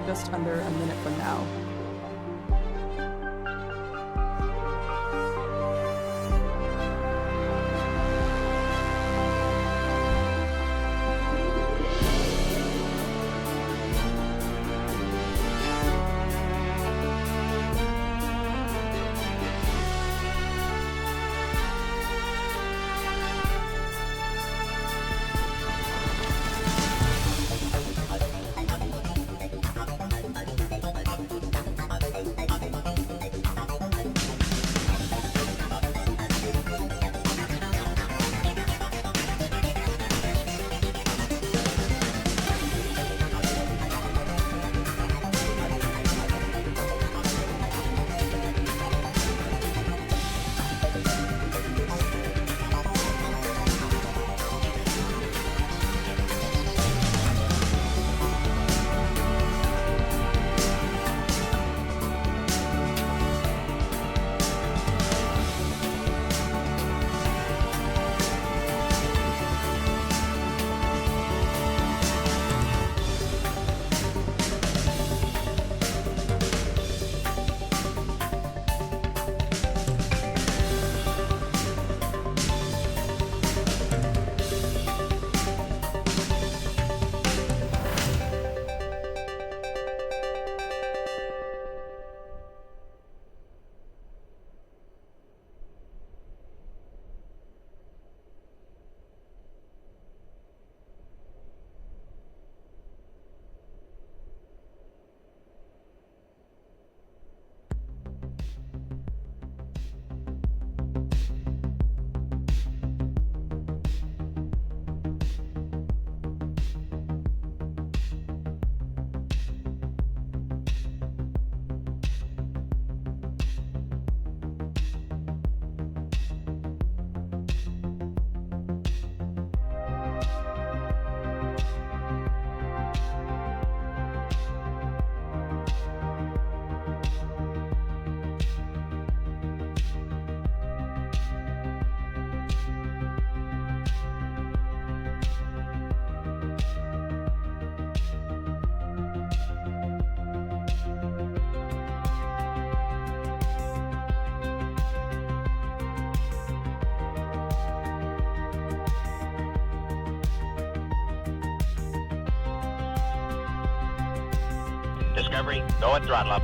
just under a minute from now. Discovery, go at throttle up.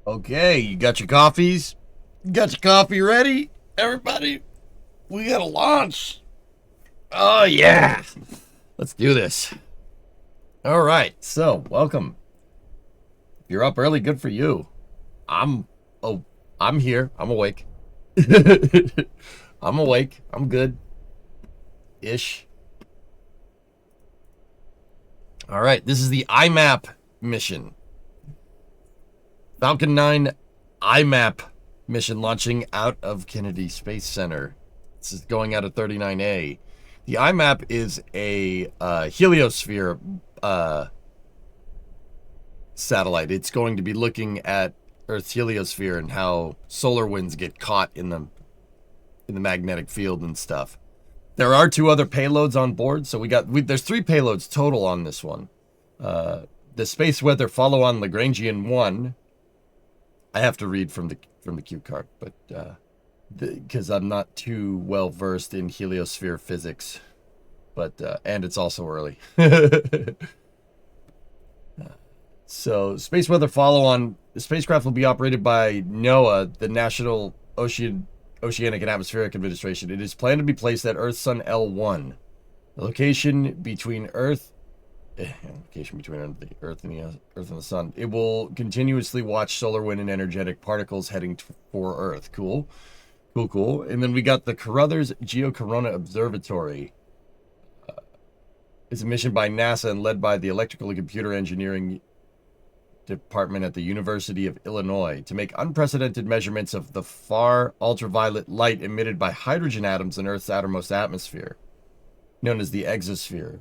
Okay, you got your coffees? You got your coffee ready? Everybody, we gotta launch. Oh, yeah. Let's do this. All right, so welcome. If you're up early, good for you. I'm here. I'm awake. I'm awake. I'm good. Ish. All right, this is the IMAP mission. Falcon 9 IMAP mission launching out of Kennedy Space Center. This is going out of 39A. The IMAP is a heliosphere satellite. It's going to be looking at Earth's heliosphere and how solar winds get caught in the magnetic field and stuff. There are 2 other payloads on board, so there's 3 payloads total on this one. The Space Weather Follow-on Lagrangian 1. I have to read from the cue card, but because I'm not too well versed in heliosphere physics, but and it's also early. So, Space Weather Follow-on. The spacecraft will be operated by NOAA, the National Oceanic and Atmospheric Administration. It is planned to be placed at Earth Sun L1, the location between Earth and the Sun. It will continuously watch solar wind and energetic particles heading for Earth. Cool. And then we got the Carruthers Geocorona Observatory. It's a mission by NASA and led by the Electrical and Computer Engineering Department at the University of Illinois to make unprecedented measurements of the far ultraviolet light emitted by hydrogen atoms in Earth's outermost atmosphere, known as the exosphere,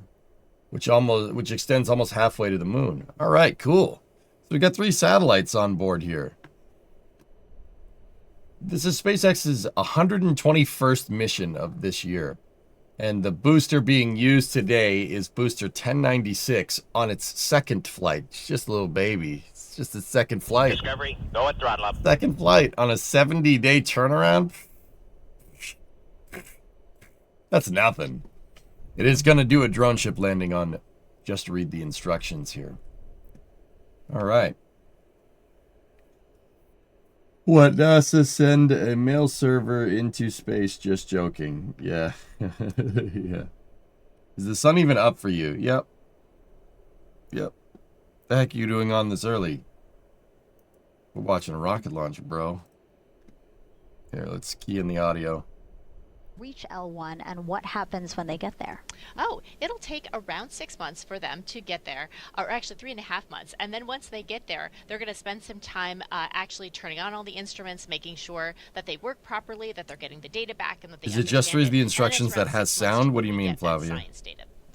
which extends almost halfway to the moon. All right, cool. So we got 3 satellites on board here. This is SpaceX's 121st mission of this year. And the booster being used today is booster 1096 on its 2nd flight. It's just a little baby. It's just its 2nd flight. Discovery, go at throttle up. 2nd flight on a 70-day turnaround? That's nothing. It is going to do a drone ship landing on... Just read the instructions here. All right. What, NASA send a mail server into space? Just joking. Yeah. Yeah. Is the sun even up for you? Yep. The heck are you doing on this early? We're watching a rocket launch, bro. Here, let's key in the audio. Reach L1 and what happens when they get there? Oh, it'll take around 6 months for them to get there, or actually 3.5 months. And then once they get there, they're going to spend some time actually turning on all the instruments, making sure that they work properly, that they're getting the data back, and that they Is it just read the instructions that has sound? What do you mean, Flavia?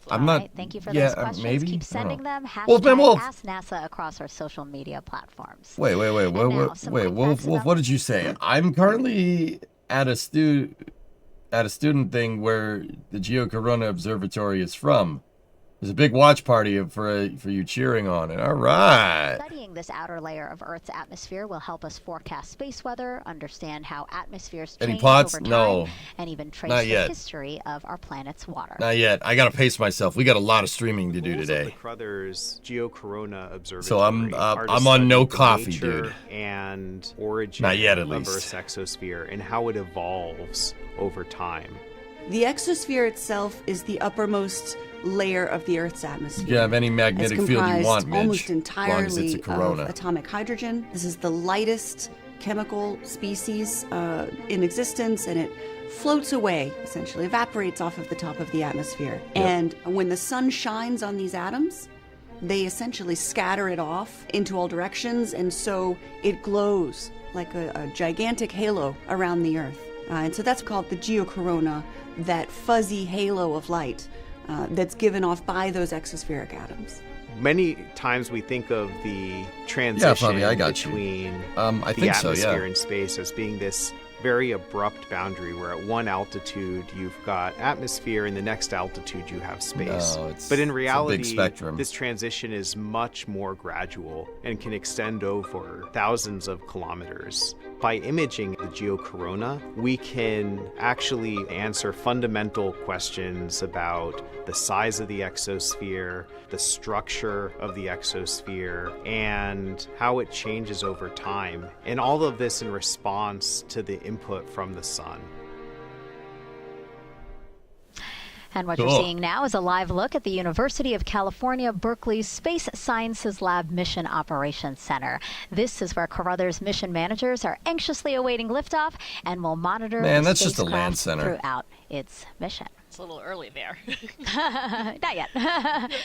I'm not. Right, thank you for those questions. Maybe. Keep sending them. Wolf. Ask NASA across our social media platforms. Wait. Wolf, what did you say? I'm currently at a student thing where the Geocorona Observatory is from. There's a big watch party for you cheering on it. All right. Studying this outer layer of Earth's atmosphere will help us forecast space weather, understand how atmospheres change over time, No. and even trace Not the yet. history of our planet's water. Not yet. I gotta pace myself. We got a lot of streaming to do today. The Carruthers Geocorona Observatory. So I'm on no coffee, nature dude. And origin Not yet, at of least. Earth's exosphere and how it evolves over time. The exosphere itself is the uppermost layer of the Earth's atmosphere. You can have any magnetic it's field you want, Midge, almost as long as it's entirely a corona. of atomic hydrogen. This is the lightest chemical species in existence, and it floats away, essentially, evaporates off of the top of the atmosphere. Yep. And when the sun shines on these atoms, they essentially scatter it off into all directions, and so it glows like a gigantic halo around the Earth. And so that's called the geocorona, that fuzzy halo of light that's given off by those exospheric atoms. Many times we think of the transition Flavia, I got between I the think so, atmosphere yeah. and space as being this very abrupt boundary where at one altitude you've got atmosphere and the next altitude you have space. No, but in it's a reality, big spectrum. this transition is much more gradual and can extend over thousands of kilometers. By imaging the geocorona, we can actually answer fundamental questions about the size of the exosphere, the structure of the exosphere, and how it changes over time. And all of this in response to the input from the sun. And what you're seeing now is a live look at the University of California, Berkeley's Space Sciences Lab Mission Operations Center. This is where Carruthers mission managers are anxiously awaiting liftoff and will monitor the that's just a land spacecraft center. throughout its mission. It's a little early there. Not yet.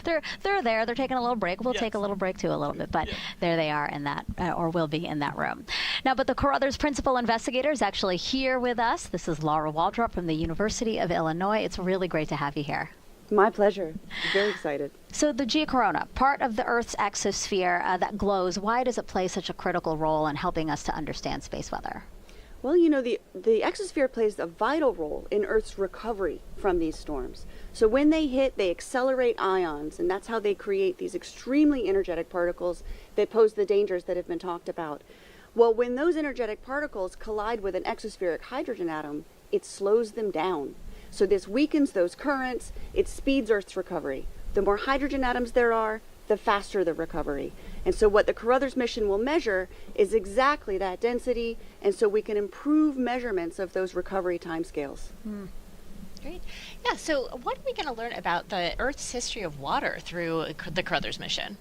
They're there. They're taking a little break. We'll take a little break too, a little bit, but there they are in that, or will be in that room. Now, but the Carruthers principal investigator is actually here with us. This is Laura Waldrop from the University of Illinois. It's really great to have you here. My pleasure. Very excited. So the geocorona, part of the Earth's exosphere that glows, why does it play such a critical role in helping us to understand space weather? Well, you know, the exosphere plays a vital role in Earth's recovery from these storms. So when they hit, they accelerate ions, and that's how they create these extremely energetic particles that pose the dangers that have been talked about. Well, when those energetic particles collide with an exospheric hydrogen atom, it slows them down. So this weakens those currents, it speeds Earth's recovery. The more hydrogen atoms there are, the faster the recovery. And so what the Carruthers mission will measure is exactly that density, and so we can improve measurements of those recovery timescales. Great. Yeah, so what are we going to learn about the Earth's history of water through the Carruthers mission?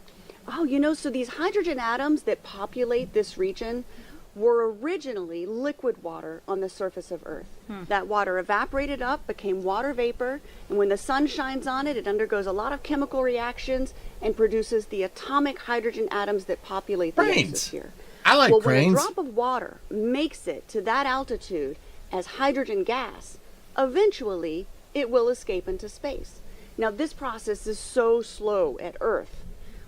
Oh, you know, so these hydrogen atoms that populate this region were originally liquid water on the surface of Earth. That water evaporated up, became water vapor, and when the sun shines on it, it undergoes a lot of chemical reactions and produces the atomic hydrogen atoms that populate the exosphere. I like well, cranes. When a drop of water makes it to that altitude as hydrogen gas, eventually it will escape into space. Now, this process is so slow at Earth,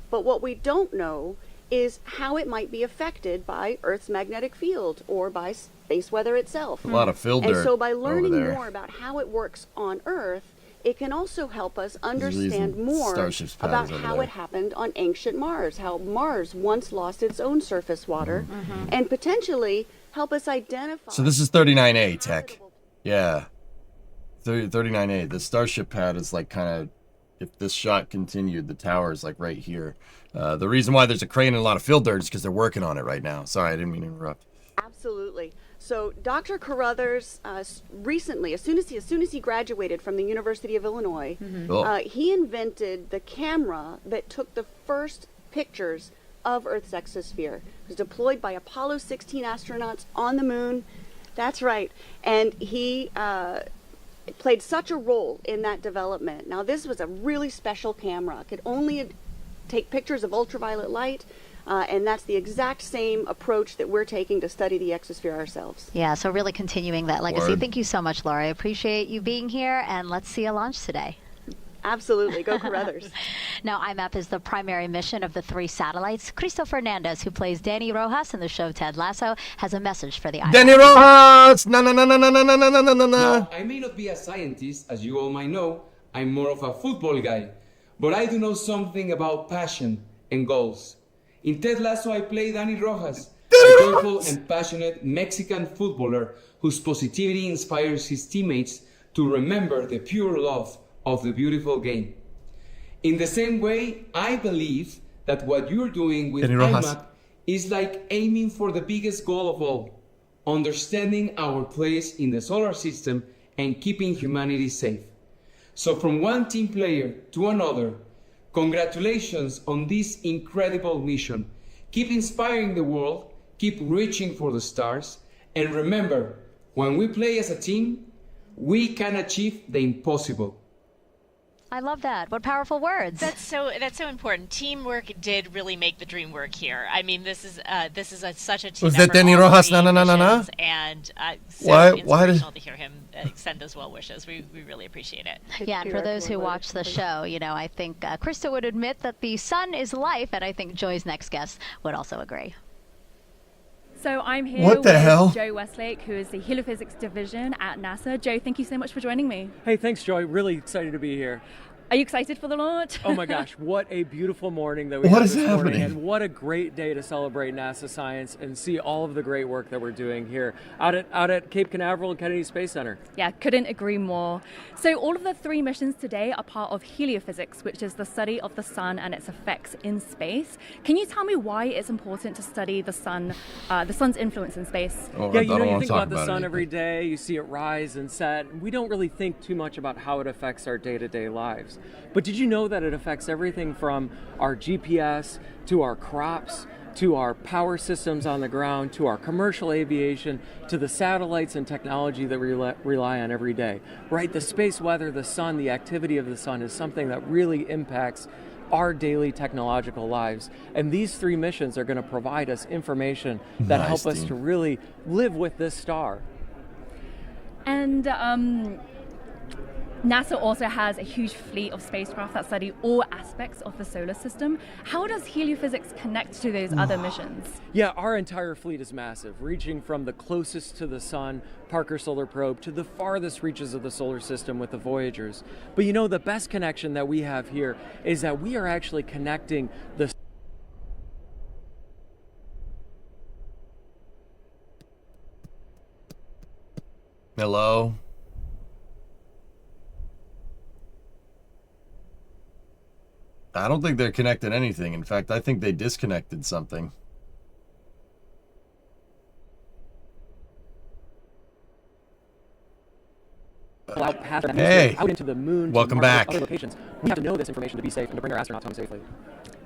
but what we don't know is how it might be affected by Earth's magnetic field or by space weather itself. A lot of fill dirt. And so by learning over there. more about how it works on Earth, it can also help us understand using more Starship's about paths over how there. it happened on ancient Mars, how Mars once lost its own surface water, and potentially help us identify... So this is 39A tech. Yeah. 39A. The Starship pad is like kind of, if this shot continued, the tower is like right here. The reason why there's a crane and a lot of fill dirt is because they're working on it right now. Sorry, I didn't mean to interrupt. Absolutely. So Dr. Carruthers recently, as soon as he graduated from the University of Illinois, he invented the camera that took the first pictures of Earth's exosphere. It was deployed by Apollo 16 astronauts on the moon. That's right. And he played such a role in that development. Now, this was a really special camera. It could only take pictures of ultraviolet light. And that's the exact same approach that we're taking to study the exosphere ourselves. Yeah, so really continuing that legacy. Word. Thank you so much, Laura. I appreciate you being here, and let's see a launch today. Absolutely. Go Carruthers. Now, IMAP is the primary mission of the 3 satellites. Cristo Fernandez, who plays Danny Rojas in the show Ted Lasso, has a message for the IMAP. Danny Rojas! No, no, no, no, no, no, no, no, no, no, no. Now, I may not be a scientist, as you all might know. I'm more of a football guy. But I do know something about passion and goals. In Ted Lasso, I play Danny Rojas, a joyful and passionate Mexican footballer whose positivity inspires his teammates to remember the pure love of the beautiful game. In the same way, I believe that what you're doing with Danny Rojas. IMAP is like aiming for the biggest goal of all, understanding our place in the solar system and keeping humanity safe. So from one team player to another, congratulations on this incredible mission. Keep inspiring the world, keep reaching for the stars, and remember, when we play as a team, we can achieve the impossible. I love that. What powerful words. That's so important. Teamwork did really make the dream work here. I mean, this is such a team Was that effort, Danny all Rojas? 3 No. missions, and so Why inspirational to hear him extend those well wishes. We really appreciate it. Yeah, and for those who watch the show, you know, I think Krista would admit that the sun is life, and I think Joy's next guest would also agree. So I'm here What the with hell? Joe Westlake, who is the Heliophysics Division at NASA. Joe, thank you so much for joining me. Hey, thanks, Joy. Really excited to be here. Are you excited for the launch? Oh my gosh, what a beautiful morning that we What had is this morning, happening? and what a great day to celebrate NASA science and see all of the great work that we're doing here out at Cape Canaveral and Kennedy Space Center. Yeah, couldn't agree more. So all of the 3 missions today are part of heliophysics, which is the study of the sun and its effects in space. Can you tell me why it's important to study the sun's influence in space? Oh, Yeah, I you don't know, you wanna think talk about the it sun either. every day, you see it rise and set, and we don't really think too much about how it affects our day-to-day lives. But did you know that it affects everything from our GPS to our crops, to our power systems on the ground, to our commercial aviation, to the satellites and technology that we rely on every day, right? The space weather, the sun, the activity of the sun is something that really impacts our daily technological lives. And these 3 missions are going to provide us information that Nice, help us Dean. to really live with this star. And NASA also has a huge fleet of spacecraft that study all aspects of the solar system. How does heliophysics connect to those other missions? Yeah, our entire fleet is massive, reaching from the closest to the sun, Parker Solar Probe, to the farthest reaches of the solar system with the Voyagers. But you know, the best connection that we have here is that we are actually connecting the Hello? I don't think they're connected anything. In fact, I think they disconnected something. out past that Hey, out into the moon, welcome to Mars, back. other locations. We have to know this information to be safe and to bring our astronauts home safely.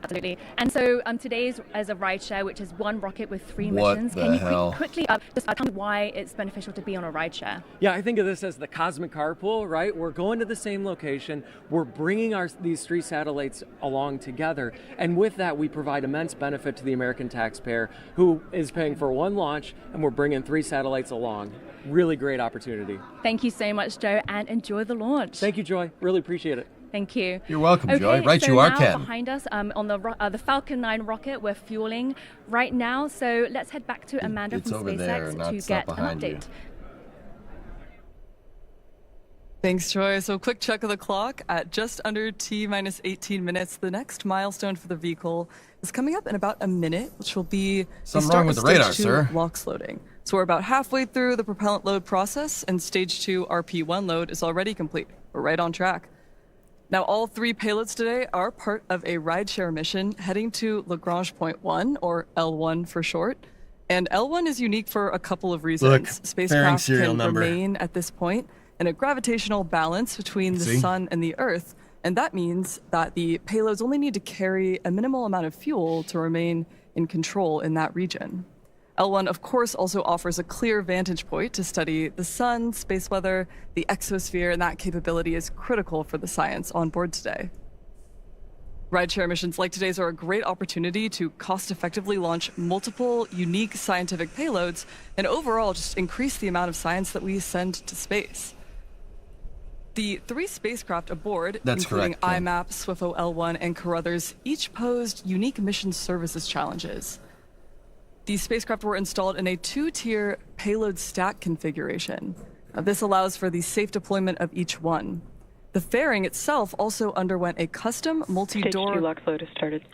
Absolutely. And so today's is a rideshare, which is 1 rocket with 3 What missions. the Can you hell? quickly just tell me why it's beneficial to be on a rideshare? Yeah, I think of this as the cosmic carpool, right? We're going to the same location. We're bringing these 3 satellites along together. And with that, we provide immense benefit to the American taxpayer who is paying for 1 launch, and we're bringing 3 satellites along. Really great opportunity. Thank you so much, Joe, and enjoy the launch. Thank you, Joy. Really appreciate it. Thank you. You're welcome, Joy. Okay, Right, so you are, now Ken. behind us on the Falcon 9 rocket, we're fueling right now. So let's head back to Amanda It's from over there, SpaceX not to it's get not an behind you. update. Thanks, Troy. So quick check of the clock. At just under T-minus 18 minutes, the next milestone for the vehicle is coming up in about a minute, which will be Something start wrong with of the radar, stage 2 sir. LOX loading. So we're about halfway through the propellant load process, and stage 2 RP1 load is already complete. We're right on track. Now, all 3 payloads today are part of a rideshare mission heading to Lagrange Point 1, or L1 for short. And L1 is unique for a couple of reasons. Look, fairing Spacecraft serial can number. remain at this point in a gravitational balance between the See? sun and the Earth. And that means that the payloads only need to carry a minimal amount of fuel to remain in control in that region. L1, of course, also offers a clear vantage point to study the sun, space weather, the exosphere, and that capability is critical for the science on board today. Rideshare missions like today's are a great opportunity to cost-effectively launch multiple unique scientific payloads and overall just increase the amount of science that we send to space. The 3 spacecraft aboard, That's including correct, Ken. IMAP, SWIFO L1, and Carruthers, each posed unique mission services challenges. These spacecraft were installed in a 2-tier payload stack configuration. This allows for the safe deployment of each one. The fairing itself also underwent a custom multi-door... Stage 2 LOX load has started.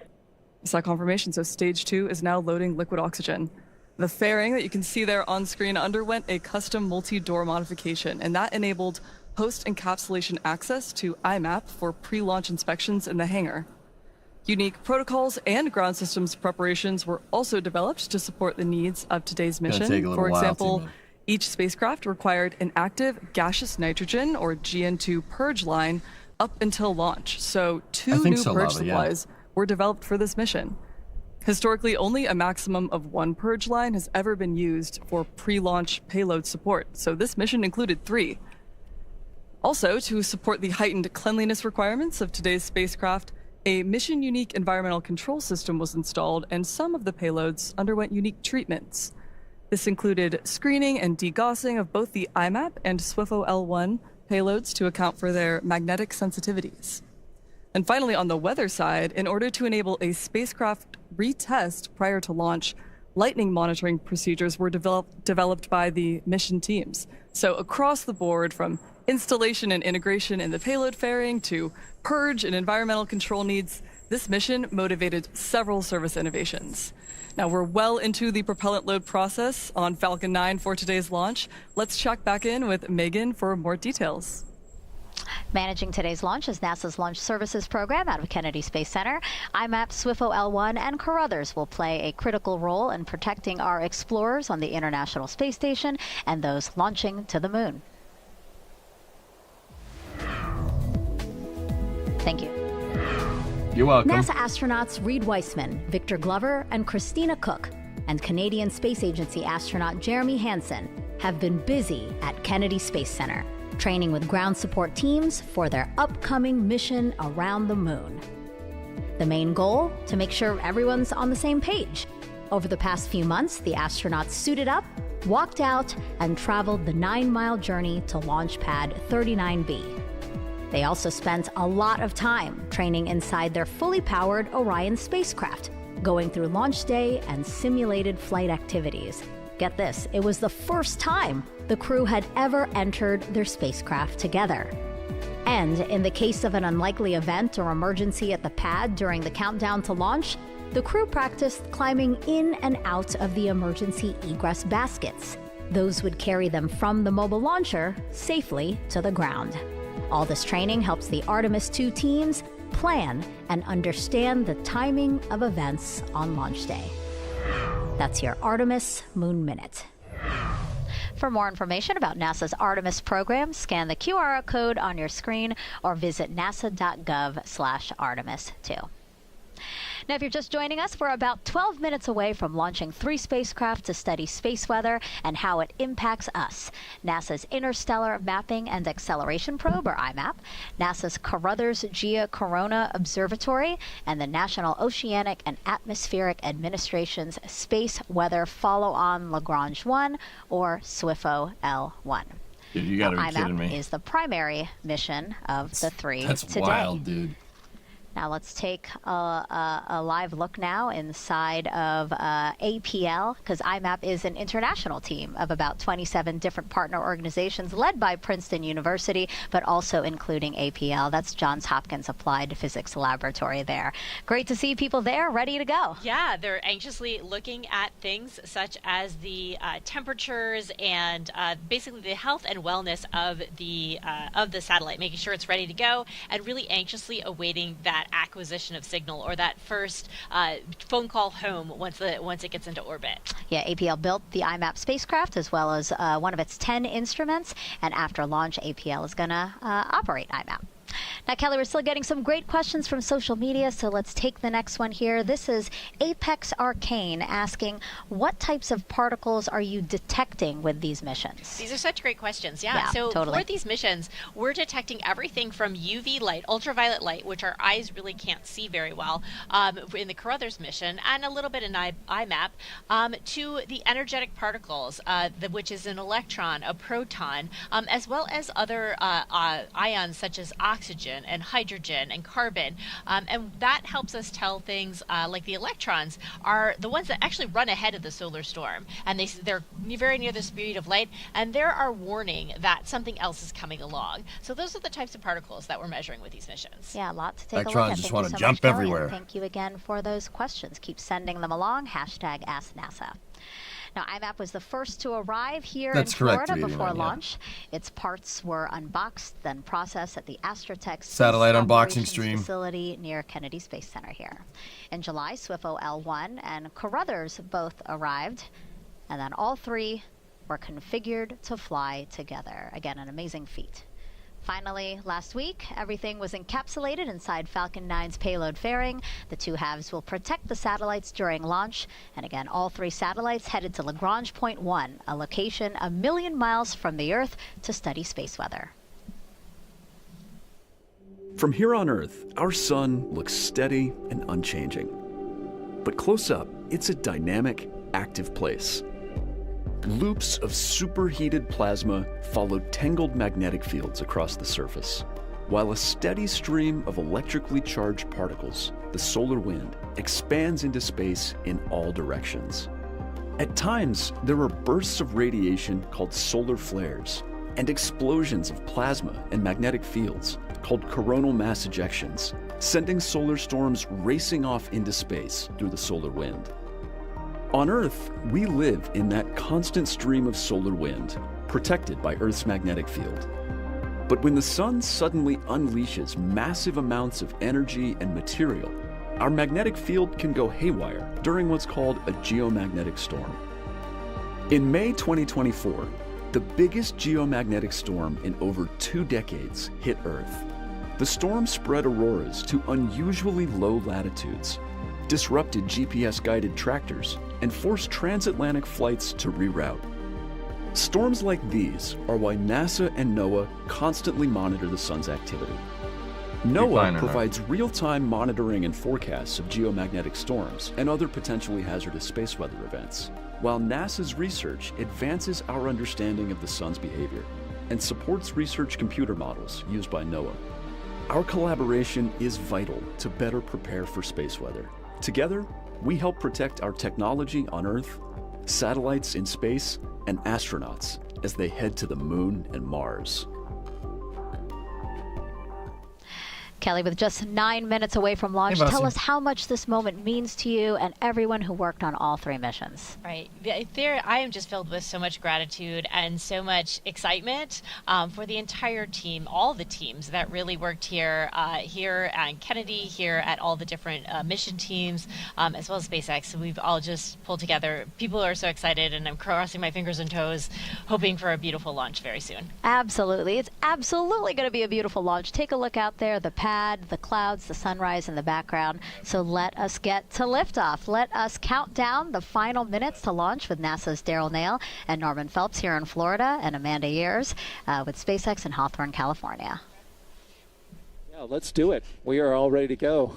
It's that confirmation, so stage 2 is now loading liquid oxygen. The fairing that you can see there on screen underwent a custom multi-door modification, and that enabled post-encapsulation access to IMAP for pre-launch inspections in the hangar. Unique protocols and ground systems preparations were also developed to support the needs of today's Gonna mission. take a little For while, example, Tina. each spacecraft required an active gaseous nitrogen, or GN2 purge line, up until launch. So 2 think new so, purge Lava, yeah. supplies were developed for this mission. Historically, only a maximum of 1 purge line has ever been used for pre-launch payload support, so this mission included 3. Also, to support the heightened cleanliness requirements of today's spacecraft, a mission-unique environmental control system was installed, and some of the payloads underwent unique treatments. This included screening and degaussing of both the IMAP and SWIFO L1 payloads to account for their magnetic sensitivities. And finally, on the weather side, in order to enable a spacecraft retest prior to launch, lightning monitoring procedures were developed by the mission teams. So across the board, from installation and integration in the payload fairing to purge and environmental control needs, this mission motivated several service innovations. Now we're well into the propellant load process on Falcon 9 for today's launch. Let's check back in with Megan for more details. Managing today's launch is NASA's Launch Services Program out of Kennedy Space Center. IMAP, SWIFO L1, and Carruthers will play a critical role in protecting our explorers on the International Space Station and those launching to the moon. Thank you. You're welcome. NASA astronauts Reed Weissman, Victor Glover, and Christina Cook, and Canadian Space Agency astronaut Jeremy Hansen have been busy at Kennedy Space Center, training with ground support teams for their upcoming mission around the moon. The main goal? To make sure everyone's on the same page. Over the past few months, the astronauts suited up, walked out, and traveled the 9-mile journey to Launch Pad 39B. They also spent a lot of time training inside their fully powered Orion spacecraft, going through launch day and simulated flight activities. Get this, it was the first time the crew had ever entered their spacecraft together. And in the case of an unlikely event or emergency at the pad during the countdown to launch, the crew practiced climbing in and out of the emergency egress baskets. Those would carry them from the mobile launcher safely to the ground. All this training helps the Artemis II teams plan and understand the timing of events on launch day. That's your Artemis Moon Minute. For more information about NASA's Artemis program, scan the QR code on your screen or visit nasa.gov/Artemis2. Now, if you're just joining us, we're about 12 minutes away from launching 3 spacecraft to study space weather and how it impacts us. NASA's Interstellar Mapping and Acceleration Probe, or IMAP, NASA's Carruthers Geocorona Observatory, and the National Oceanic and Atmospheric Administration's Space Weather Follow-on Lagrange 1, or SWIFO L1. Dude, you gotta be IMAP kidding me. is the primary mission of the 3 That's today. wild, dude. Now let's take a live look now inside of APL, because IMAP is an international team of about 27 different partner organizations led by Princeton University, but also including APL. That's Johns Hopkins Applied Physics Laboratory there. Great to see people there ready to go. Yeah, they're anxiously looking at things such as the temperatures and basically the health and wellness of the satellite, making sure it's ready to go, and really anxiously awaiting that acquisition of signal, or that first phone call home once it gets into orbit. Yeah, APL built the IMAP spacecraft as well as one of its 10 instruments, and after launch, APL is going to operate IMAP. Now, Kelly, we're still getting some great questions from social media, so let's take the next one here. This is Apex Arcane asking, what types of particles are you detecting with these missions? These are such great questions. Yeah, so totally. For these missions, we're detecting everything from UV light, ultraviolet light, which our eyes really can't see very well, in the Carruthers mission, and a little bit in IMAP, to the energetic particles, which is an electron, a proton, as well as other ions such as oxygen and hydrogen and carbon, and that helps us tell things like the electrons are the ones that actually run ahead of the solar storm, and they're very near the speed of light, and they're our warning that something else is coming along. So those are the types of particles that we're measuring with these missions. Yeah, a lot to take a look Electrons at. just Thank want you to so jump much, Kelly, everywhere. and thank you again for those questions. Keep sending them along. #AskNASA. Now, IMAP was the first to arrive here That's in correct, Florida Reading before Line, yeah. launch. Its parts were unboxed, then processed at the Astrotech Satellite Space unboxing Operations stream. facility near Kennedy Space Center here. In July, SWIFO L1 and Carruthers both arrived, and then all 3 were configured to fly together. Again, an amazing feat. Finally, last week, everything was encapsulated inside Falcon 9's payload fairing. The 2 halves will protect the satellites during launch. And again, all 3 satellites headed to Lagrange Point 1, a location 1 million miles from the Earth, to study space weather. From here on Earth, our sun looks steady and unchanging. But close up, it's a dynamic, active place. Loops of superheated plasma follow tangled magnetic fields across the surface, while a steady stream of electrically charged particles, the solar wind, expands into space in all directions. At times, there are bursts of radiation called solar flares and explosions of plasma and magnetic fields called coronal mass ejections, sending solar storms racing off into space through the solar wind. On Earth, we live in that constant stream of solar wind, protected by Earth's magnetic field. But when the sun suddenly unleashes massive amounts of energy and material, our magnetic field can go haywire during what's called a geomagnetic storm. In May 2024, the biggest geomagnetic storm in over 2 decades hit Earth. The storm spread auroras to unusually low latitudes, disrupted GPS-guided tractors, and forced transatlantic flights to reroute. Storms like these are why NASA and NOAA constantly monitor the sun's activity. NOAA provides real-time monitoring and forecasts of geomagnetic storms and other potentially hazardous space weather events, while NASA's research advances our understanding of the sun's behavior and supports research computer models used by NOAA. Our collaboration is vital to better prepare for space weather. Together, we help protect our technology on Earth, satellites in space, and astronauts as they head to the Moon and Mars. Kelly, with just 9 minutes away from launch, tell us how much this moment means to you and everyone who worked on all 3 missions. Right. I am just filled with so much gratitude and so much excitement for the entire team, all the teams that really worked here at Kennedy, here at all the different mission teams, as well as SpaceX. We've all just pulled together. People are so excited, and I'm crossing my fingers and toes, hoping for a beautiful launch very soon. Absolutely. It's absolutely going to be a beautiful launch. Take a look out there, the pad, the clouds, the sunrise in the background. So let us get to liftoff. Let us count down the final minutes to launch with NASA's Daryl Nail and Norman Phelps here in Florida, and Amanda Years with SpaceX in Hawthorne, California. Yeah, let's do it. We are all ready to go.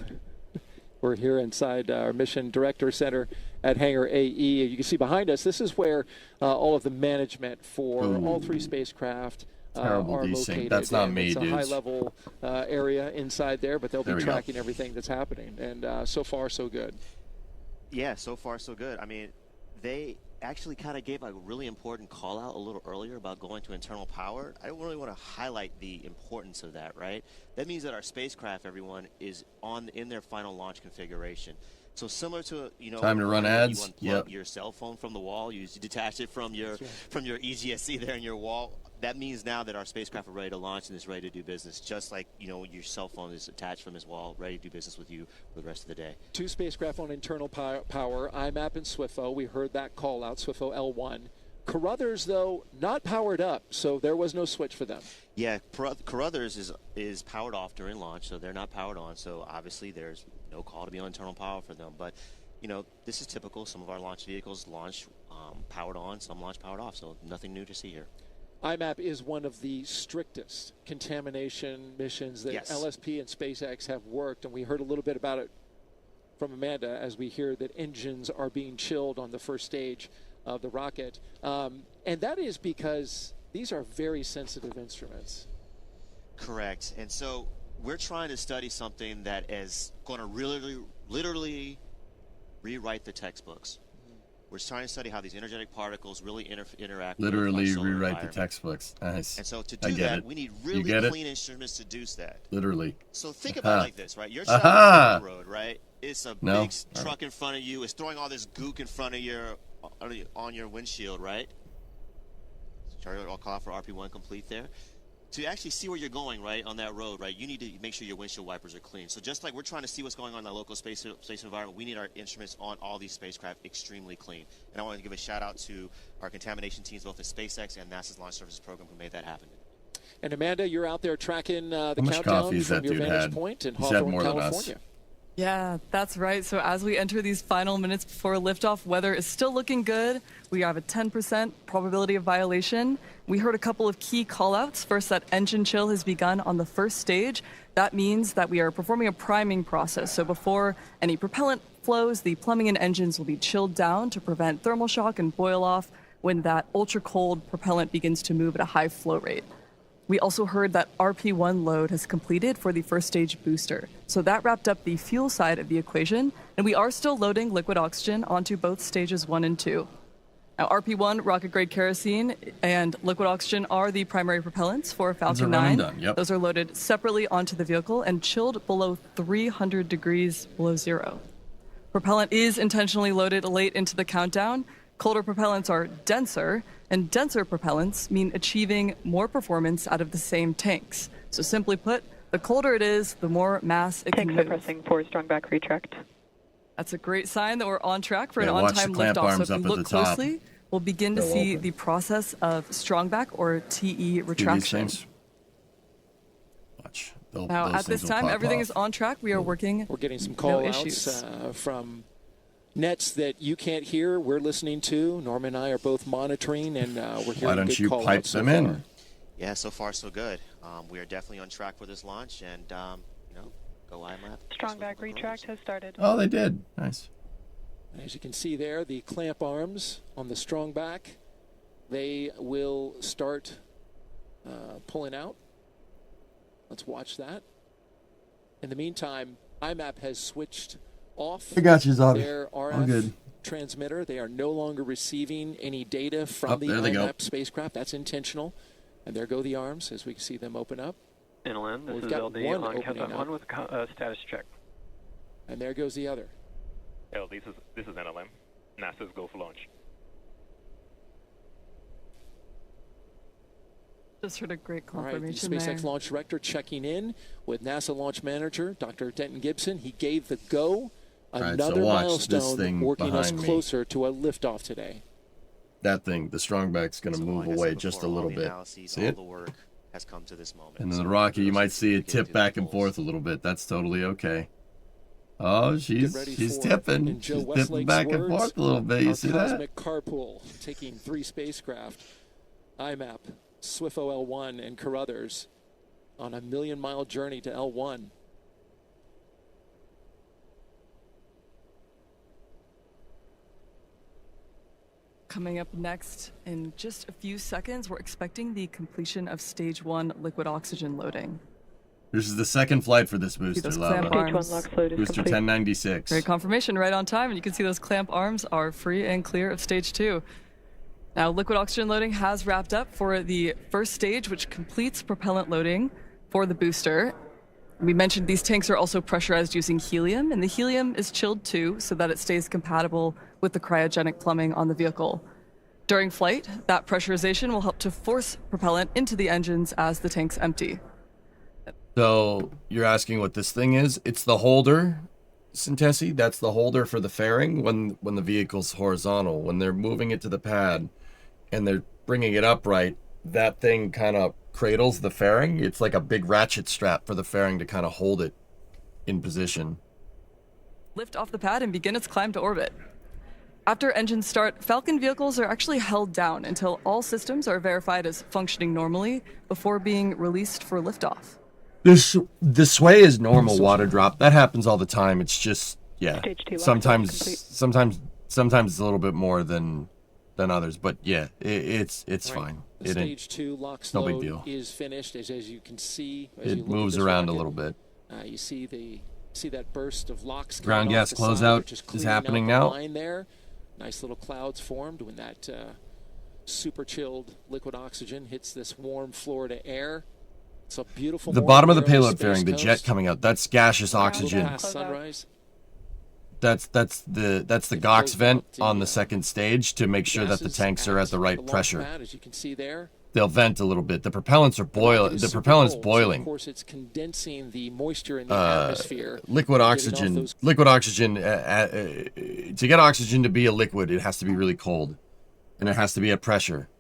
We're here inside our Mission Director Center at Hangar AE. You can see behind us, this is where all of the management for all 3 spacecraft are located. That's not me, it's dudes. a high-level area inside there, but they'll be tracking everything that's happening. And so far, so good. Yeah, so far, so good. I mean, they actually kind of gave a really important call-out a little earlier about going to internal power. I really want to highlight the importance of that, right? That means that our spacecraft, everyone, is in their final launch configuration. So similar to, time to run ads. You unplug your cell phone from the wall, you detach it from your EGSC there in your wall. That means now that our spacecraft are ready to launch and is ready to do business, just like, your cell phone is attached from this wall, ready to do business with you for the rest of the day. 2 spacecraft on internal power, IMAP and SWIFO. We heard that call out, SWIFO L1. Carruthers, though, not powered up, so there was no switch for them. Yeah, Carruthers is powered off during launch, so they're not powered on, so obviously there's no call to be on internal power for them. But, this is typical. Some of our launch vehicles launch powered on, some launch powered off, so nothing new to see here. IMAP is one of the strictest contamination missions that LSP and SpaceX have worked, and we heard a little bit about it from Amanda as we hear that engines are being chilled on the first stage of the rocket. And that is because these are very sensitive instruments. Correct. And so we're trying to study something that is going to literally rewrite the textbooks. We're trying to study how these energetic particles really interact. Literally rewrite the textbooks. Nice. And so to do that, we need really clean instruments to do that. Literally. So think about it like this, right? You're traveling down the road, right? It's a big truck in front of you. It's throwing all this gook in front of on your windshield, right? Charlie, I'll call out for RP1 complete there. To actually see where you're going, right, on that road, right, you need to make sure your windshield wipers are clean. So just like we're trying to see what's going on in the local space environment, we need our instruments on all these spacecraft extremely clean. And I want to give a shout-out to our contamination teams, both at SpaceX and NASA's Launch Services Program, who made that happen. And Amanda, you're out there tracking the countdown from your vantage point in Hawthorne, California. Yeah, that's right. So as we enter these final minutes before liftoff, weather is still looking good. We have a 10% probability of violation. We heard a couple of key callouts. First, that engine chill has begun on the first stage. That means that we are performing a priming process. So before any propellant flows, the plumbing and engines will be chilled down to prevent thermal shock and boil off when that ultra-cold propellant begins to move at a high flow rate. We also heard that RP1 load has completed for the first stage booster. So that wrapped up the fuel side of the equation, and we are still loading liquid oxygen onto both stages 1 and 2. Now, RP1, rocket-grade kerosene, and liquid oxygen are the primary propellants for Falcon run 9. and done, yep. Those are loaded separately onto the vehicle and chilled below 300 degrees below zero. Propellant is intentionally loaded late into the countdown. Colder propellants are denser, and denser propellants mean achieving more performance out of the same tanks. So simply put, the colder it is, the more mass it can move. Tanks are pressing for strong back retract. That's a great sign that we're on track for an watch the on-time clamp liftoff. So arms if up you at look the top. closely, we'll begin to They'll see open. the process of strongback or TE retraction. Watch. Now, at this time, everything is on track. We are working. We're getting some no call-outs issues. from nets that you can't hear. We're listening to. Norman and I are both monitoring, and we're hearing Why don't good you call-outs pipe so them far. in? Yeah, so far so good. We are definitely on track for this launch, and go IMAP. Strong back retract has started. Oh, they did. Nice. As you can see there, the clamp arms on the strong back, they will start pulling out. Let's watch that. In the meantime, IMAP has switched off I got you, Zombie. their All RF good. transmitter. They are no longer receiving any data from the there they go. IMAP spacecraft. That's intentional. And there go the arms as we see them open up. Inland, this We've is got LD one on opening countdown up. 1 with status check. And there goes the other. This is NLM. NASA's go for launch. Just heard a great All right, the confirmation SpaceX there. launch director checking in with NASA launch manager, Dr. Denton Gibson. He gave the go. right, so Another watch this milestone thing working us behind me. closer to a liftoff today. That thing, the strongback's going to So move like I away said just a before, all little the bit. analyses, See all it? the work has come to this moment. And then So the rocket, you kudos might to see it the tip back and pulls. forth a little bit. That's totally okay. Oh, she's ready for, tipping. in Joe She's tipping Westlake's back and words, forth a little bit. You our see that? cosmic carpool taking 3 spacecraft, IMAP, SWIFO L1, and Carruthers on a million-mile journey to L1. Coming up next in just a few seconds, we're expecting the completion of stage 1 liquid oxygen loading. This is the second flight for this booster, those clamp Lava. arms. Stage 1 lock load is Booster complete. 1096. Great confirmation, right on time, and you can see those clamp arms are free and clear of stage 2. Now, liquid oxygen loading has wrapped up for the first stage, which completes propellant loading for the booster. We mentioned these tanks are also pressurized using helium, and the helium is chilled too, so that it stays compatible with the cryogenic plumbing on the vehicle. During flight, that pressurization will help to force propellant into the engines as the tanks empty. So you're asking what this thing is? It's the holder, Sintesi. That's the holder for the fairing when the vehicle's horizontal. When they're moving it to the pad and they're bringing it upright, that thing kind of cradles the fairing. It's like a big ratchet strap for the fairing to kind of hold it in position. Lift off the pad and begin its climb to orbit. After engine start, Falcon vehicles are actually held down until all systems are verified as functioning normally before being released for liftoff. The sway is normal water drop. That happens all the time. It's just, yeah. Stage 2 lock Sometimes complete. it's a little bit more than others, but yeah, it's Right. fine. The It ain't. stage 2 lock no big load deal. is finished, as you can see. As you It look at moves this around a rocket, little bit. You see that burst of LOX coming Ground off gas the side, closeout which is cleaning happening out the now. line there. Nice little clouds formed when that super chilled liquid oxygen hits this warm Florida air. It's a beautiful. The morning bottom of the here on payload Space fairing, the jet Coast. coming out, that's gaseous oxygen. Past sunrise. That's the GOX vent on the second stage to make sure that the Gases tanks are at the right launch pressure. pad, as you can see there. They'll vent a little bit. The propellants are boiling. It is The super propellant's cold, so boiling. of course, it's condensing the moisture in the atmosphere. Liquid getting off oxygen. those- Liquid oxygen. To get oxygen to be a liquid, it has to be really cold, and it has to be at pressure.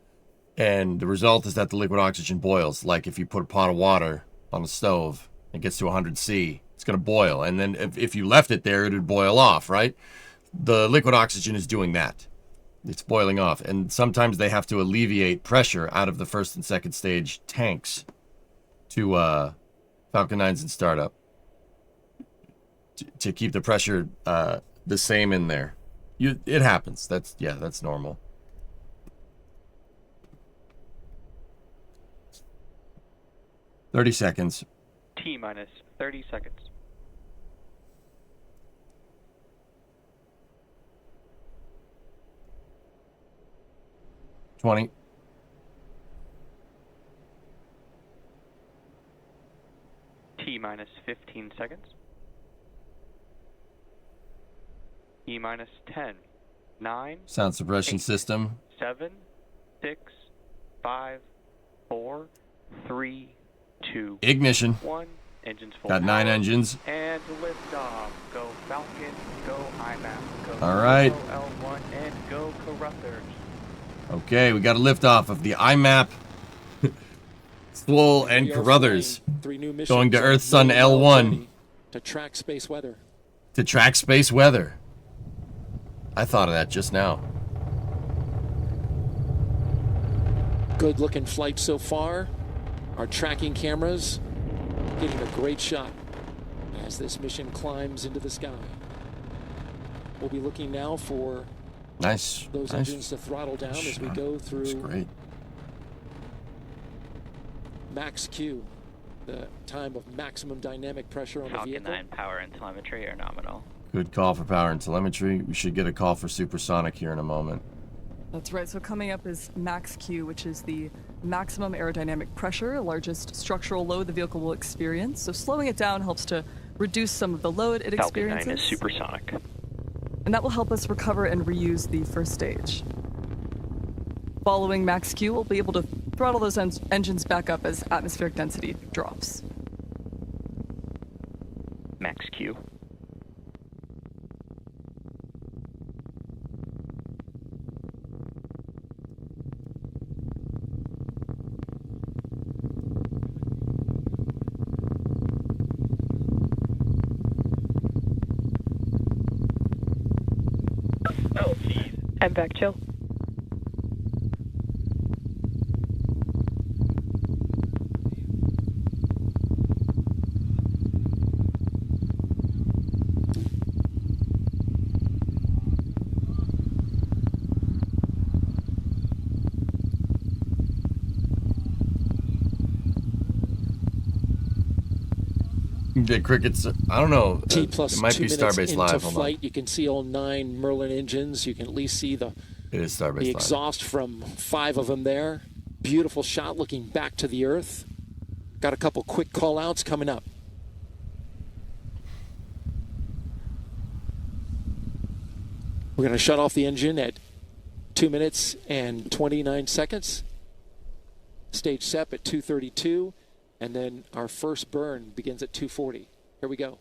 And the result is that the liquid oxygen boils. Like if you put a pot of water on the stove, it gets to 100 C, it's going to boil. And then if you left it there, it would boil off, right? The liquid oxygen is doing that. It's boiling off. And sometimes they have to alleviate pressure out of the first and second stage tanks to Falcon 9s in startup to keep the pressure the same in there. It happens. That's normal. "30 seconds. T minus 30 seconds. 20. T minus 15 seconds. E minus 10, 9, Sound suppression 8, system. 7, 6, 5, 4, 3, 2, Ignition. 1. Engines full. Got 9 power. engines. And liftoff. Go Falcon, go IMAP, go All right. L1, and go Carruthers. Okay, we got a liftoff of the IMAP Swole and We are Carruthers flying 3 new missions going to on Earth Sun million-mile L1 journey to track space weather. to track space weather. I thought of that just now. Good looking flight so far. Our tracking cameras getting a great shot as this mission climbs into the sky. We'll be looking now for Nice. those nice. engines to throttle down as we shot. go That's through great. max Q, the time of maximum dynamic pressure on the Falcon vehicle. 9 power and telemetry are nominal. Good call for power and telemetry. We should get a call for supersonic here in a moment. That's right. So coming up is max Q, which is the maximum aerodynamic pressure, largest structural load the vehicle will experience. So slowing it down helps to reduce some of the load it Falcon 9 experiences. is supersonic. And that will help us recover and reuse the first stage. Following max Q, we'll be able to throttle those engines back up as atmospheric density drops. Max Q. I'm back chill. The crickets, I don't know. T plus it might 2 be minutes Starbase into Live. Hold flight, on. you can see all 9 Merlin engines. You can at least see the It is Starbase the Live. exhaust from 5 of them there. Beautiful shot looking back to the Earth. Got a couple quick call outs coming up. We're going to shut off the engine at 2 minutes and 29 seconds. Stage SEP at 2:32, and then our first burn begins at 2:40. Here we go.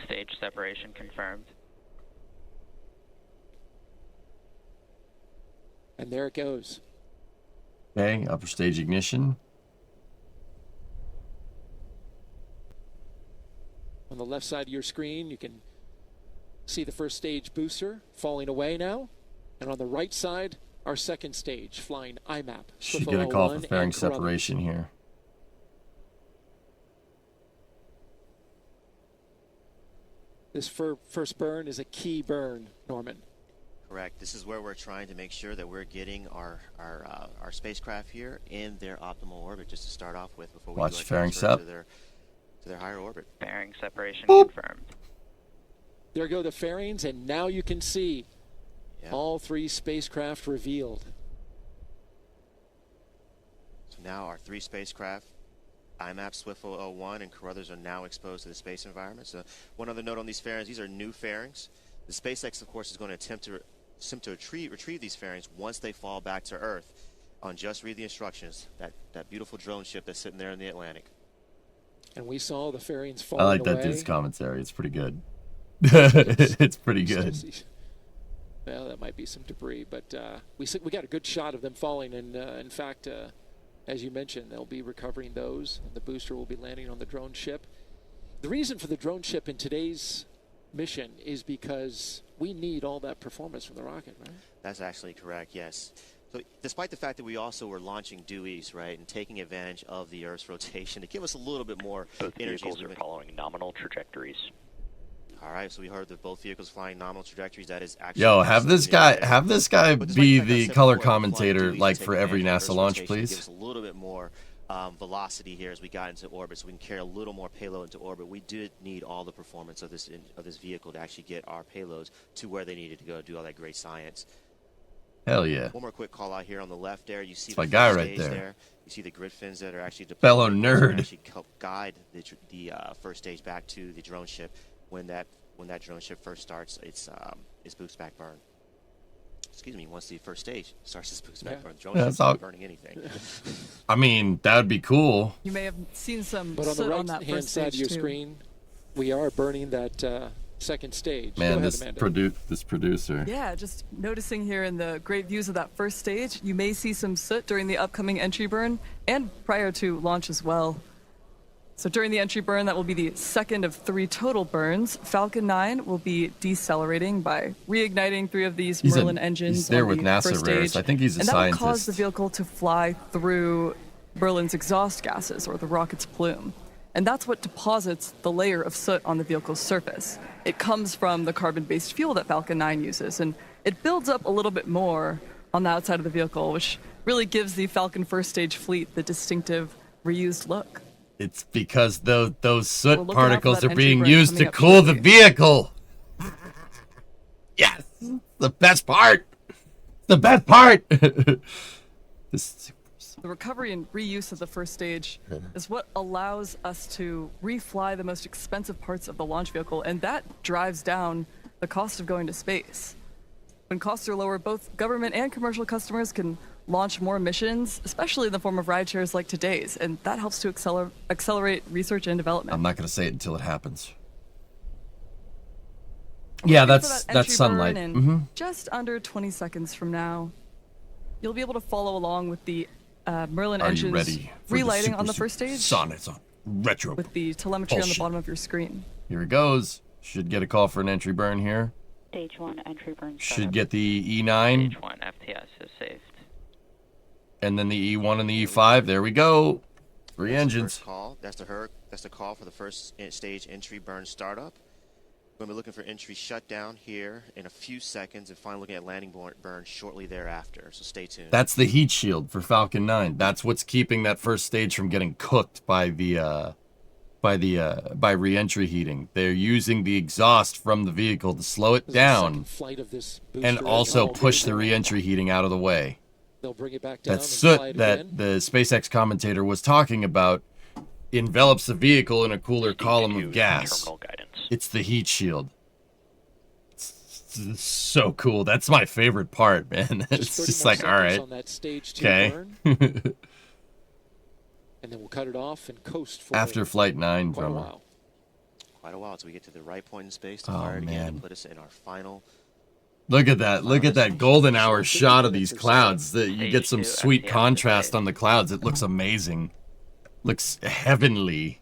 Stage separation confirmed. And there it goes. Okay, upper stage ignition. On the left side of your screen, you can see the first stage booster falling away now. And on the right side, our second stage flying IMAP. Should get a call for fairing separation here. This first burn is a key burn, Norman. Correct. This is where we're trying to make sure that we're getting our spacecraft here in their optimal orbit, just to start off with before we Watch do our fairing transfer sep. to their higher orbit. Fairing separation Boop. confirmed. There go the fairings, and now you can see all 3 spacecraft revealed. So now our 3 spacecraft, IMAP, Swiffle 01, and Carruthers, are now exposed to the space environment. So one other note on these fairings, these are new fairings. The SpaceX, of course, is going to attempt to retrieve these fairings once they fall back to Earth. On just read the instructions, that beautiful drone ship that's sitting there in the Atlantic. And we saw the fairings I falling like that away. dude's commentary. It's pretty good. It's pretty good. Well, that might be some debris, but we got a good shot of them falling. And in fact, as you mentioned, they'll be recovering those, and the booster will be landing on the drone ship. The reason for the drone ship in today's mission is because we need all that performance from the rocket, right? That's actually correct, yes. So despite the fact that we also were launching DUIs, right, and taking advantage of the Earth's rotation to give us a little bit more Both energy. vehicles are following nominal trajectories. All right, so we heard that both vehicles flying nominal trajectories. That is actually Yo, have this guy be the color flying commentator DUIs like to for take every advantage of NASA Earth's launch, rotation to give please. us a little bit more velocity here as we got into orbit, so we can carry a little more payload into orbit. We did need all the performance of this vehicle to actually get our payloads to where they needed to go, do all that great science. Hell yeah. One more quick call out here on the left there. You see That's the my guy first right stage there. You see the grid fins that are actually deployed. Fellow to nerd. actually help guide the first stage back to the drone ship. When that drone ship first starts, it's boost back burn. Excuse me. Once the first stage starts its boost back burn, the drone ship's not burning anything. I mean, that would be cool. You may have seen some But on the soot on that right-hand first side of stage your too. screen, we are burning that second stage. Man, Go ahead, this Amanda. this producer. Yeah, just noticing here in the great views of that first stage, you may see some soot during the upcoming entry burn and prior to launch as well. So during the entry burn, that will be the second of 3 total burns. Falcon 9 will be decelerating by reigniting 3 of these Merlin engines. He's there on with the NASA first Rares. stage, I think he's a and that scientist. will cause the vehicle to fly through Merlin's exhaust gases, or the rocket's plume. And that's what deposits the layer of soot on the vehicle's surface. It comes from the carbon-based fuel that Falcon 9 uses, and it builds up a little bit more on the outside of the vehicle, which really gives the Falcon first stage fleet the distinctive reused look. It's because those soot looking out for particles that are entry being burn used coming to up cool the shortly. vehicle. Yes, the best part. The best part. This The recovery and reuse of the first stage is what allows us to refly the most expensive parts of the launch vehicle, and that drives down the cost of going to space. When costs are lower, both government and commercial customers can launch more missions, especially in the form of ride shares like today's, and that helps to accelerate research and development. I'm not going to say it until it happens. Yeah, that's entry sunlight. burn in Mm-hmm. just under 20 seconds from now, you'll be able to follow along with the Merlin Are you engines ready for relighting the on the super first stage Sonics on retro with the telemetry on the bullshit. bottom of your screen. Here it goes. Should get a call for an entry burn here. Stage 1 entry burn Should get the E9 Stage 1 FTS is saved. and then the E1 and the E5. There we go. 3 That's the engines. first call. That's the call for the first stage entry burn startup. We're going to be looking for entry shutdown here in a few seconds and finally looking at landing burn shortly thereafter. So stay tuned. That's the heat shield for Falcon 9. That's what's keeping that first stage from getting cooked by the re-entry heating. They're using the exhaust from the vehicle to slow it down Flight of this and booster also all push the vehicle. re-entry heating out of the way. They'll bring it back down That and fly soot it that again. the SpaceX commentator was talking about envelops the vehicle in a cooler column of gas. Terminal guidance. It's the heat shield. It's so cool. That's my favorite part, man. It's 30 just more like, all seconds right, on that stage 2 okay. burn, and then we'll cut it off and coast for After Flight 9 quite a drummer. while. Quite a while until we get to the right point in space to Oh, fire it again man. and put us in our final. Look at that. Look at that golden hour shot of these clouds. You get some sweet contrast on the clouds. It looks amazing. Looks heavenly.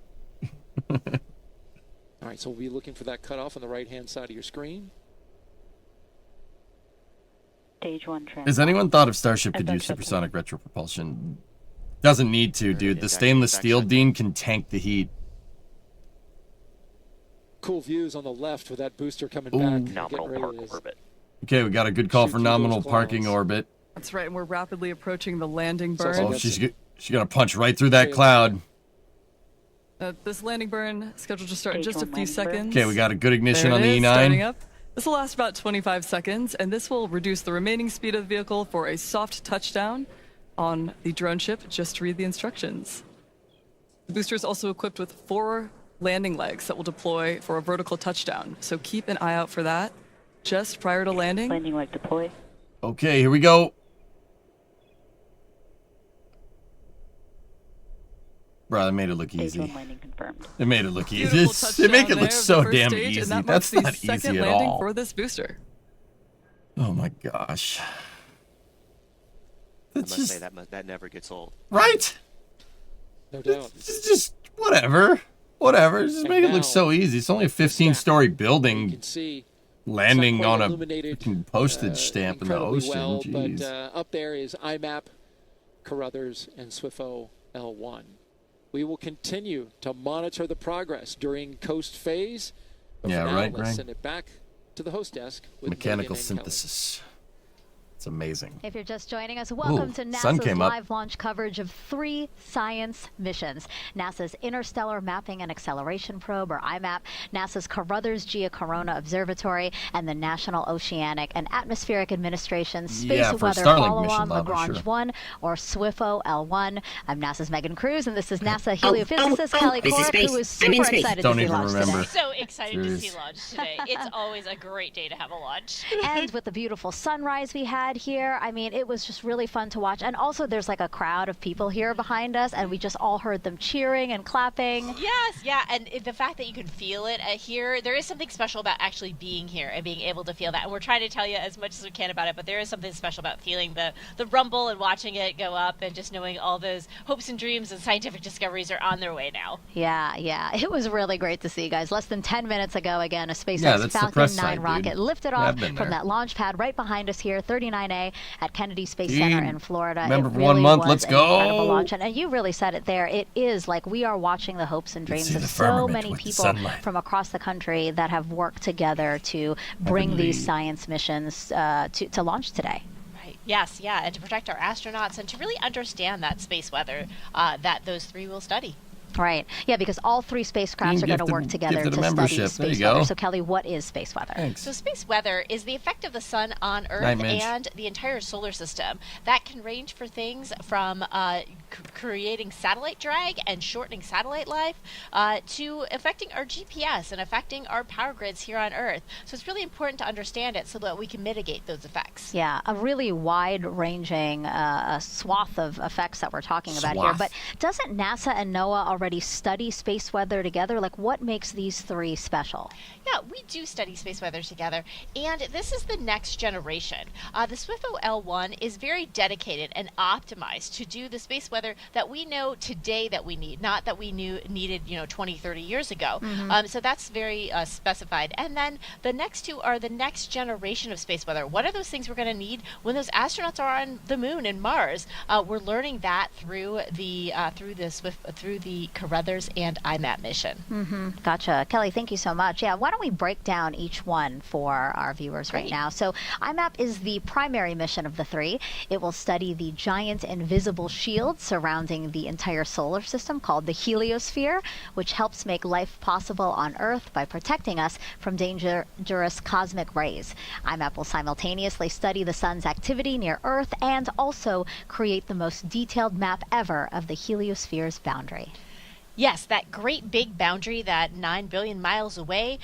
All right, so we'll be looking for that cutoff on the right-hand side of your screen. Stage 1 Has anyone thought if Starship could use supersonic retropropulsion? Doesn't need to, dude. The stainless steel Dean can tank the heat. Cool views on the left with that booster coming Ooh. back. Nominal getting ready park to- orbit. Okay, we got a good call Shoot for through those nominal parking clouds. orbit. That's right, and we're rapidly approaching the landing So burn. Oh, she's gonna punch right through that cloud. This landing burn scheduled to start in Stage just a 1 few landing burn. seconds. Okay, we got a good ignition There on it the is, E9. starting up. This will last about 25 seconds, and this will reduce the remaining speed of the vehicle for a soft touchdown on the drone ship. Just read the instructions. The booster is also equipped with 4 landing legs that will deploy for a vertical touchdown, so keep an eye out for that just prior to landing. Landing leg deploy. Okay, here we go. Bro, they made it look Stage 1 easy. landing confirmed. They made it look easy. Beautiful They make it touchdown look there of so the first damn stage, easy. and that That's marks not the second easy at landing all. for this booster. Oh my gosh. I That's must just say that never gets old. right. No doubt. It's just whatever. Whatever. Just And make it now, look so easy. It's only a 15-story You building can see landing it's not on quite a illuminated, freaking postage stamp in the incredibly ocean. well, Jeez. but up there is IMAP, Carruthers, and SWIFO L1. We will continue to monitor the progress during coast phase. But Yeah, for now, right, let's Greg? send it back to the host desk with Mechanical Megan and Kelly. synthesis. It's amazing. If you're just joining us, welcome to NASA's live launch coverage of 3 science missions. NASA's Interstellar Mapping and Acceleration Probe, or IMAP, NASA's Carruthers Geocorona Observatory, and the National Oceanic and Atmospheric Administration Space Weather Follow-On Lagrange 1, or SWIFO L1. I'm NASA's Megan Cruz, and this is NASA heliophysicist Kelly Corp, who is super excited to see launch today. So excited to see launch today. It's always a great day to have a launch. And with the beautiful sunrise we had here, I mean, it was just really fun to watch. And also there's like a crowd of people here behind us, and we just all heard them cheering and clapping. Yes, yeah, and the fact that you can feel it here, there is something special about actually being here and being able to feel that. And we're trying to tell you as much as we can about it, but there is something special about feeling the rumble and watching it go up and just knowing all those hopes and dreams and scientific discoveries are on their way now. Yeah. It was really great to see, guys. Less than 10 minutes ago, again, a SpaceX Falcon 9 rocket lifted off from that launch pad right behind us here, 39A at Kennedy Space Center in Florida. Remember, for 1 month, let's go. Incredible launch. And you really said it there. It is like we are watching the hopes and dreams of so many people from across the country that have worked together to bring these science missions to launch today. Yes, yeah, and to protect our astronauts and to really understand that space weather that those 3 will study. Right. Yeah, because all 3 spacecrafts are going to work together to study space weather. So, Kelly, what is space weather? Thanks. So, space weather is the effect of the sun on Earth and the entire solar system. That can range for things from creating satellite drag and shortening satellite life to affecting our GPS and affecting our power grids here on Earth. So, it's really important to understand it so that we can mitigate those effects. Yeah, a really wide-ranging swath of effects that we're talking about here. But doesn't NASA and NOAA already study space weather together? Like, what makes these 3 special? Yeah, we do study space weather together, and this is the next generation. The SWIFO L1 is very dedicated and optimized to do the space weather that we know today that we need, not that we needed 20, 30 years ago. So that's very specified. And then the next 2 are the next generation of space weather. What are those things we're going to need when those astronauts are on the moon and Mars? We're learning that through the Carruthers and IMAP mission. Gotcha. Kelly, thank you so much. Yeah, why don't we break down each one for our viewers right now? So IMAP is the primary mission of the 3. It will study the giant invisible shield surrounding the entire solar system called the heliosphere, which helps make life possible on Earth by protecting us from dangerous cosmic rays. IMAP will simultaneously study the sun's activity near Earth and also create the most detailed map ever of the heliosphere's boundary. Yes, that great big boundary that 9 billion miles away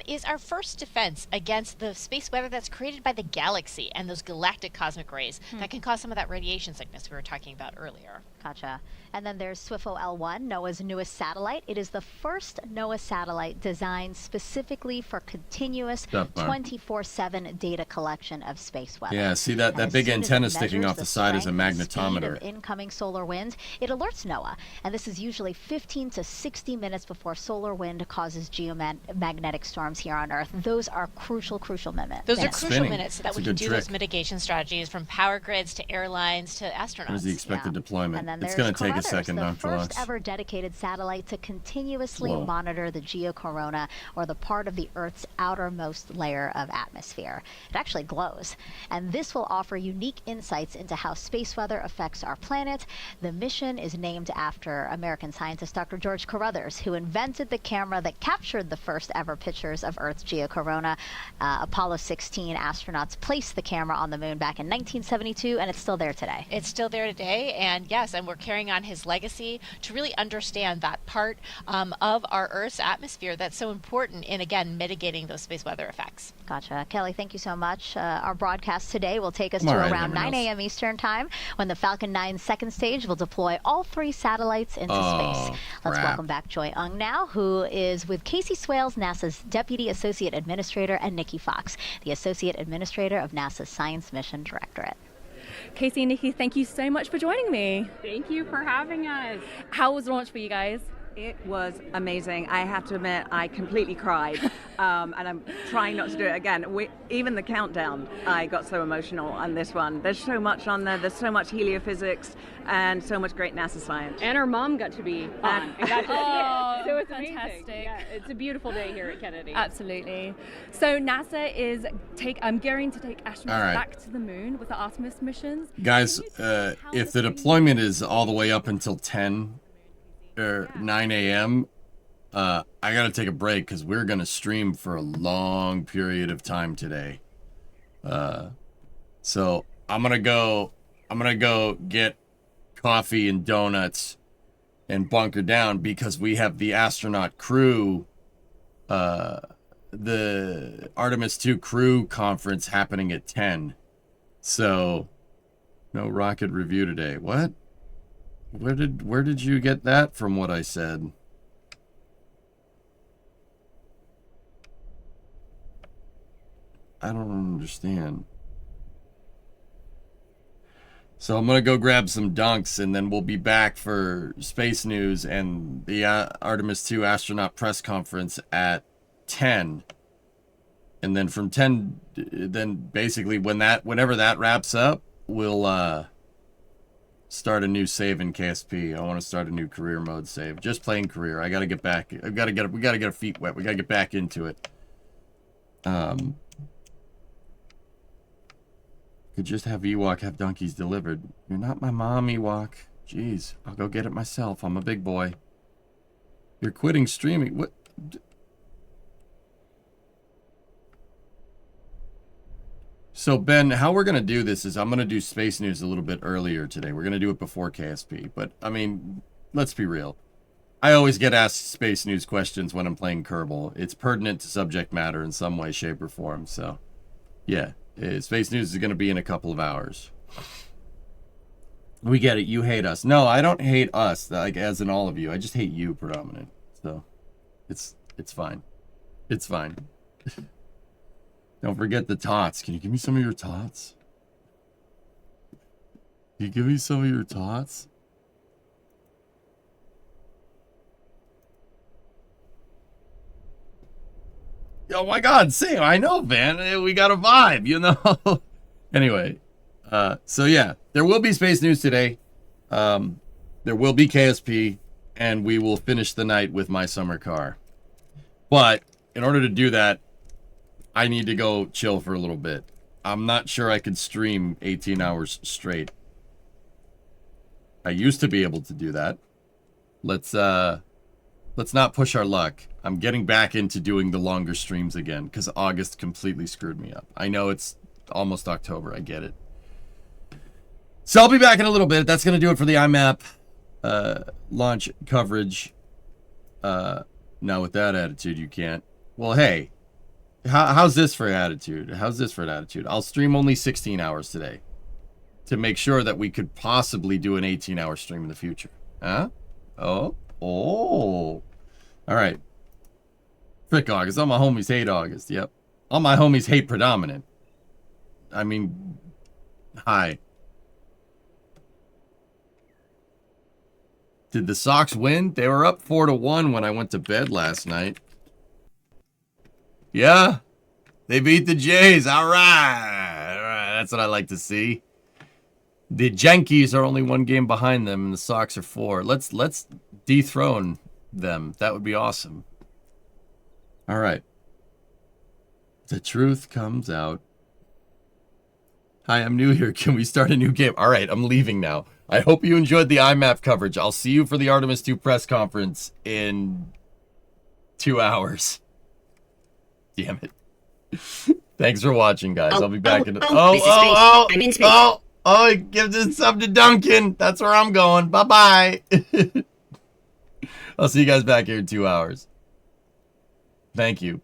is our first defense against the space weather that's created by the galaxy and those galactic cosmic rays that can cause some of that radiation sickness we were talking about earlier. Gotcha. And then there's SWIFO L1, NOAA's newest satellite. It is the first NOAA satellite designed specifically for continuous 24/7 data collection of space weather. Yeah, see that big antenna sticking off the side is a magnetometer. Incoming solar wind. It alerts NOAA, and this is usually 15 to 60 minutes before solar wind causes geomagnetic storms here on Earth. Those are crucial minutes. Those are crucial minutes so that we can do those mitigation strategies from power grids to airlines to astronauts. Where's the expected deployment? And then it's going to take a second, the Dr. first ever dedicated satellite to continuously monitor the geocorona, or the part of the Earth's outermost layer of atmosphere. It actually glows. And this will offer unique insights into how space weather affects our planet. The mission is named after American scientist Dr. George Carruthers, who invented the camera that captured the first ever pictures of Earth's geocorona. Apollo 16 astronauts placed the camera on the moon back in 1972, and it's still there today. It's still there today, and yes, and we're carrying on his legacy to really understand that part of our Earth's atmosphere that's so important in, again, mitigating those space weather effects. Gotcha. Kelly, thank you so much. Our broadcast today will take us to around 9 a.m. Eastern Time, when the Falcon 9 second stage will deploy all 3 satellites into space. Let's welcome back Joy Ung now, who is with Casey Swales, NASA's Deputy Associate Administrator, and Nikki Fox, the Associate Administrator of NASA's Science Mission Directorate. Casey and Nikki, thank you so much for joining me. Thank you for having us. How was launch for you guys? It was amazing. I have to admit, I completely cried, and I'm trying not to do it again. Even the countdown, I got so emotional on this one. There's so much on there. There's so much heliophysics and so much great NASA science. And our mom got to be on. And got to Oh, so it's fantastic. amazing. Yeah, it's a beautiful day here at Kennedy. Absolutely. So NASA is gearing to take astronauts All right. back to the moon with the Artemis missions. Guys, if the deployment is all the way up until 10 or 9 a.m., I gotta take a break because we're gonna stream for a long period of time today. So I'm gonna go get coffee and donuts and bunker down because we have the astronaut crew, the Artemis 2 crew conference happening at 10. So no rocket review today. What? Where did you get that from what I said? I don't understand. So I'm going to go grab some dunks and then we'll be back for space news and the Artemis 2 astronaut press conference at 10. And then from 10, then basically whenever that wraps up, we'll start a new save in KSP. I want to start a new career mode save. Just playing career. I got to get back. We got to get our feet wet. We got to get back into it. Could just have Ewok have donkeys delivered. You're not my mom, Ewok. Jeez, I'll go get it myself. I'm a big boy. You're quitting streaming. What? So, Ben, how we're going to do this is I'm going to do space news a little bit earlier today. We're going to do it before KSP. But, I mean, let's be real. I always get asked space news questions when I'm playing Kerbal. It's pertinent to subject matter in some way, shape, or form. So, yeah. Space news is going to be in a couple of hours. We get it. You hate us. No, I don't hate us, like as in all of you. I just hate you, predominant. So, it's fine. It's fine. Don't forget the tots. Can you give me some of your tots? Can you give me some of your tots? Oh my God, Sam, I know, man. We got a vibe, you know? Anyway, so yeah, there will be space news today. There will be KSP, and we will finish the night with my summer car. But in order to do that, I need to go chill for a little bit. I'm not sure I could stream 18 hours straight. I used to be able to do that. Let's not push our luck. I'm getting back into doing the longer streams again because August completely screwed me up. I know it's almost October. I get it. So I'll be back in a little bit. That's going to do it for the IMAP launch coverage. Now with that attitude, you can't. Well, hey, how's this for attitude? How's this for an attitude? I'll stream only 16 hours today to make sure that we could possibly do an 18-hour stream in the future. Huh? Oh. All right. Frick August. All my homies hate August. Yep. All my homies hate predominant. I mean, hi. Did the Sox win? They were up 4-1 when I went to bed last night. Yeah. They beat the Jays. All right. All right. That's what I like to see. The Yankees are only one game behind them, and the Sox are 4. Let's dethrone them. That would be awesome. All right. The truth comes out. Hi, I'm new here. Can we start a new game? All right, I'm leaving now. I hope you enjoyed the IMAP coverage. I'll see you for the Artemis 2 press conference in 2 hours. Damn it. Thanks for watching, guys. I'll be back in... I'm in space. Oh, give this sub to Duncan. That's where I'm going. Bye-bye. I'll see you guys back here in 2 hours. Thank you.